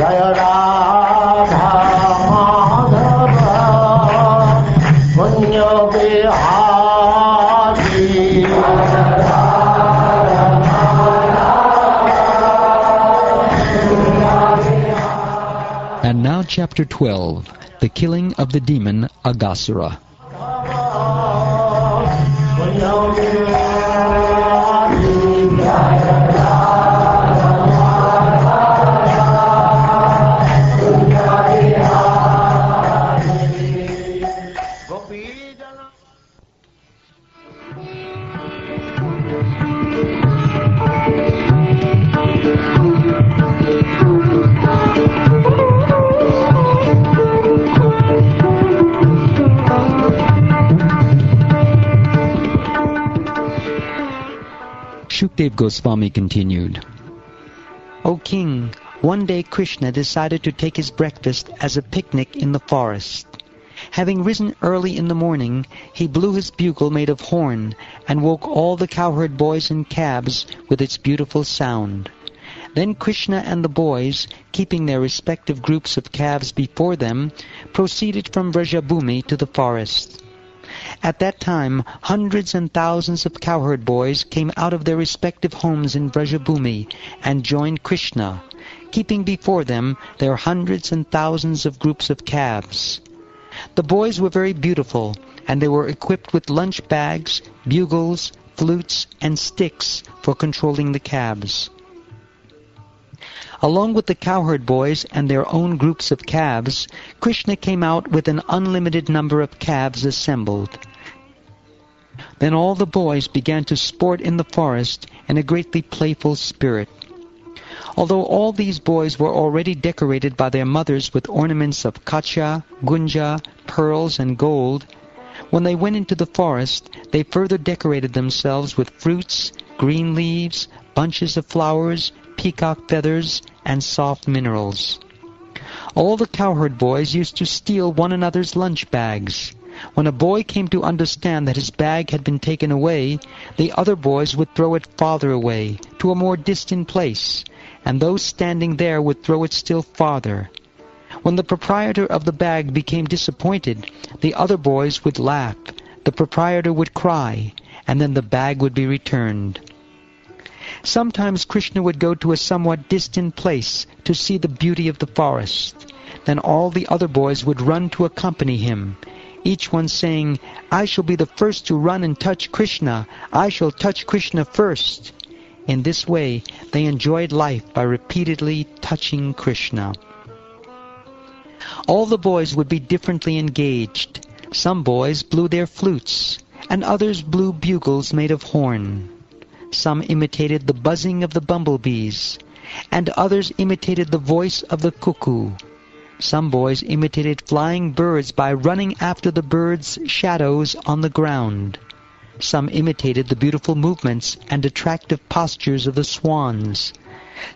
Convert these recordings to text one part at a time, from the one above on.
Jaya Radha Madhava Punya Bihari. And now chapter 12, the killing of the demon Aghasura. Shukdev Goswami continued, O king, one day Krishna decided to take his breakfast as a picnic in the forest. Having risen early in the morning, he blew his bugle made of horn and woke all the cowherd boys and calves with its beautiful sound. Then Krishna and the boys, keeping their respective groups of calves before them, proceeded from Vrajabhumi to the forest. At that time, hundreds and thousands of cowherd boys came out of their respective homes in Vrajabhumi and joined Krishna, keeping before them their hundreds and thousands of groups of calves. The boys were very beautiful, and they were equipped with lunch bags, bugles, flutes, and sticks for controlling the calves. Along with the cowherd boys and their own groups of calves, Krishna came out with an unlimited number of calves assembled. Then all the boys began to sport in the forest in a greatly playful spirit. Although all these boys were already decorated by their mothers with ornaments of kacha, gunja, pearls, and gold, when they went into the forest, they further decorated themselves with fruits, green leaves, bunches of flowers, peacock feathers, and soft minerals. All the cowherd boys used to steal one another's lunch bags. When a boy came to understand that his bag had been taken away, the other boys would throw it farther away, to a more distant place, and those standing there would throw it still farther. When the proprietor of the bag became disappointed, the other boys would laugh, the proprietor would cry, and then the bag would be returned. Sometimes Krishna would go to a somewhat distant place to see the beauty of the forest. Then all the other boys would run to accompany him, each one saying, I shall be the first to run and touch Krishna. I shall touch Krishna first. In this way, they enjoyed life by repeatedly touching Krishna. All the boys would be differently engaged. Some boys blew their flutes, and others blew bugles made of horn. Some imitated the buzzing of the bumblebees, and others imitated the voice of the cuckoo. Some boys imitated flying birds by running after the birds' shadows on the ground. Some imitated the beautiful movements and attractive postures of the swans.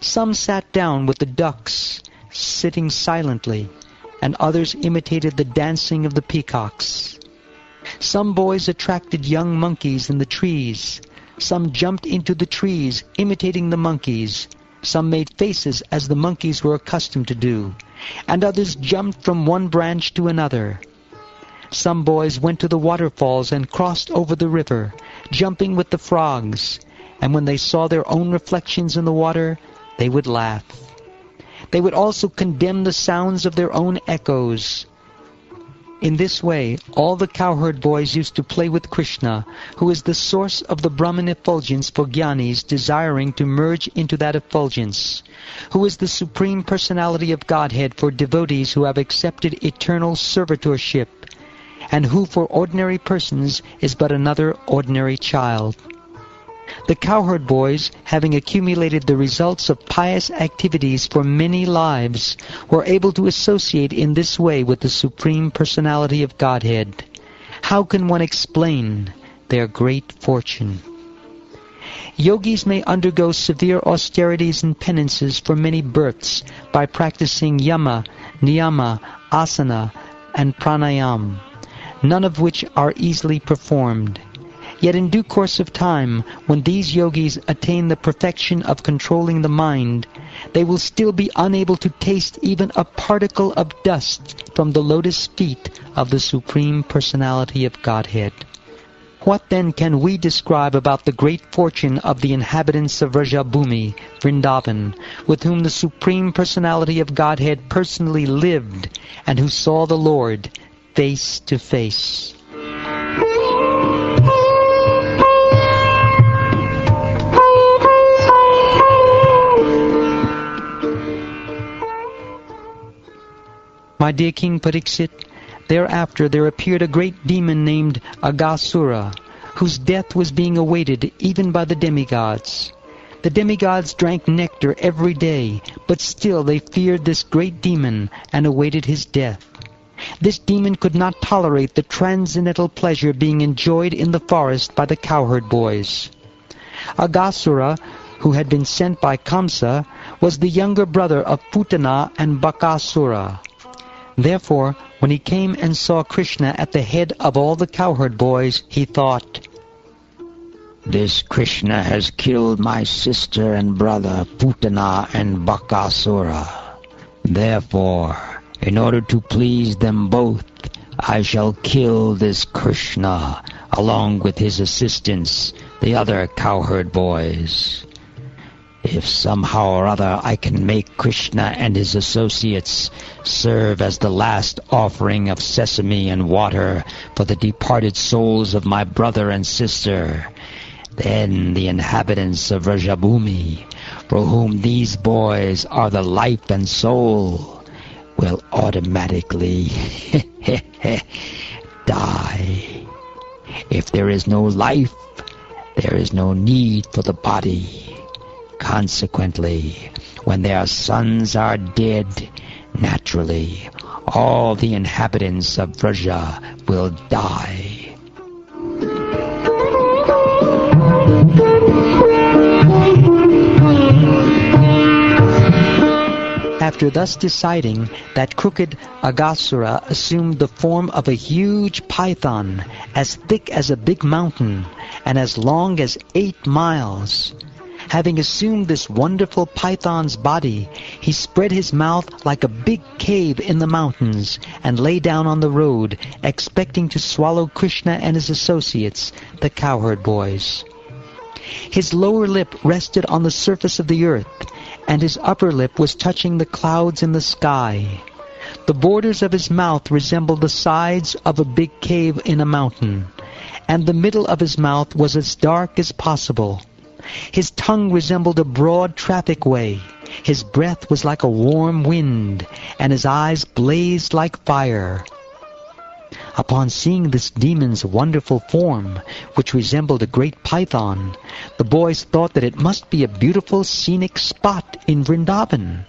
Some sat down with the ducks, sitting silently, and others imitated the dancing of the peacocks. Some boys attracted young monkeys in the trees. Some jumped into the trees, imitating the monkeys. Some made faces as the monkeys were accustomed to do, and others jumped from one branch to another. Some boys went to the waterfalls and crossed over the river, jumping with the frogs, and when they saw their own reflections in the water, they would laugh. They would also condemn the sounds of their own echoes. In this way, all the cowherd boys used to play with Krishna, who is the source of the Brahman effulgence for jnanis desiring to merge into that effulgence, who is the Supreme Personality of Godhead for devotees who have accepted eternal servitorship, and who for ordinary persons is but another ordinary child. The cowherd boys, having accumulated the results of pious activities for many lives, were able to associate in this way with the Supreme Personality of Godhead. How can one explain their great fortune? Yogis may undergo severe austerities and penances for many births by practicing yama, niyama, asana, and pranayam, none of which are easily performed. Yet in due course of time, when these yogis attain the perfection of controlling the mind, they will still be unable to taste even a particle of dust from the lotus feet of the Supreme Personality of Godhead. What then can we describe about the great fortune of the inhabitants of Vrajabhumi, Vrindavan, with whom the Supreme Personality of Godhead personally lived, and who saw the Lord face to face? My dear King Pariksit, thereafter there appeared a great demon named Aghasura, whose death was being awaited even by the demigods. The demigods drank nectar every day, but still they feared this great demon and awaited his death. This demon could not tolerate the transcendental pleasure being enjoyed in the forest by the cowherd boys. Aghasura, who had been sent by Kamsa, was the younger brother of Putana and Bakasura. Therefore, when he came and saw Krishna at the head of all the cowherd boys, he thought, "This Krishna has killed my sister and brother Putana and Bakasura. Therefore, in order to please them both, I shall kill this Krishna along with his assistants, the other cowherd boys. If somehow or other I can make Krishna and his associates serve as the last offering of sesame and water for the departed souls of my brother and sister, then the inhabitants of Vrajabhumi, for whom these boys are the life and soul, will automatically die. If there is no life, there is no need for the body. Consequently, when their sons are dead, naturally, all the inhabitants of Vraja will die." After thus deciding, that crooked Aghasura assumed the form of a huge python, as thick as a big mountain, and as long as 8 miles. Having assumed this wonderful python's body, he spread his mouth like a big cave in the mountains, and lay down on the road, expecting to swallow Krishna and his associates, the cowherd boys. His lower lip rested on the surface of the earth, and his upper lip was touching the clouds in the sky. The borders of his mouth resembled the sides of a big cave in a mountain, and the middle of his mouth was as dark as possible. His tongue resembled a broad traffic way. His breath was like a warm wind, and his eyes blazed like fire. Upon seeing this demon's wonderful form, which resembled a great python, the boys thought that it must be a beautiful scenic spot in Vrindavan.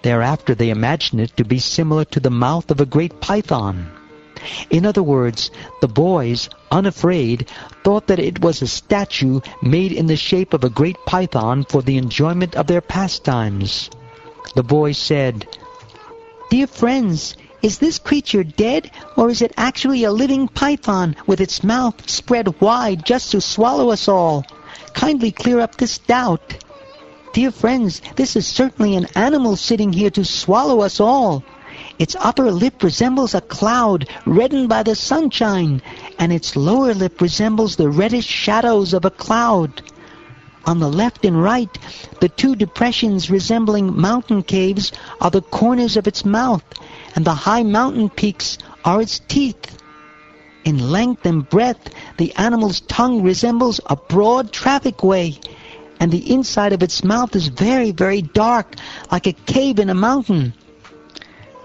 Thereafter they imagined it to be similar to the mouth of a great python. In other words, the boys, unafraid, thought that it was a statue made in the shape of a great python for the enjoyment of their pastimes. The boys said, "Dear friends, is this creature dead, or is it actually a living python with its mouth spread wide just to swallow us all? Kindly clear up this doubt. Dear friends, this is certainly an animal sitting here to swallow us all. Its upper lip resembles a cloud reddened by the sunshine, and its lower lip resembles the reddish shadows of a cloud. On the left and right, the 2 depressions resembling mountain caves are the corners of its mouth, and the high mountain peaks are its teeth. In length and breadth, the animal's tongue resembles a broad traffic way, and the inside of its mouth is very, very dark, like a cave in a mountain.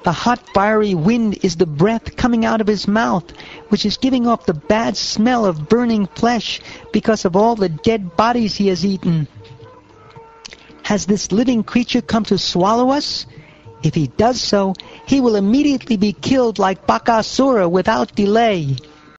The hot, fiery wind is the breath coming out of his mouth, which is giving off the bad smell of burning flesh because of all the dead bodies he has eaten. Has this living creature come to swallow us? If he does so, he will immediately be killed like Bakasura without delay."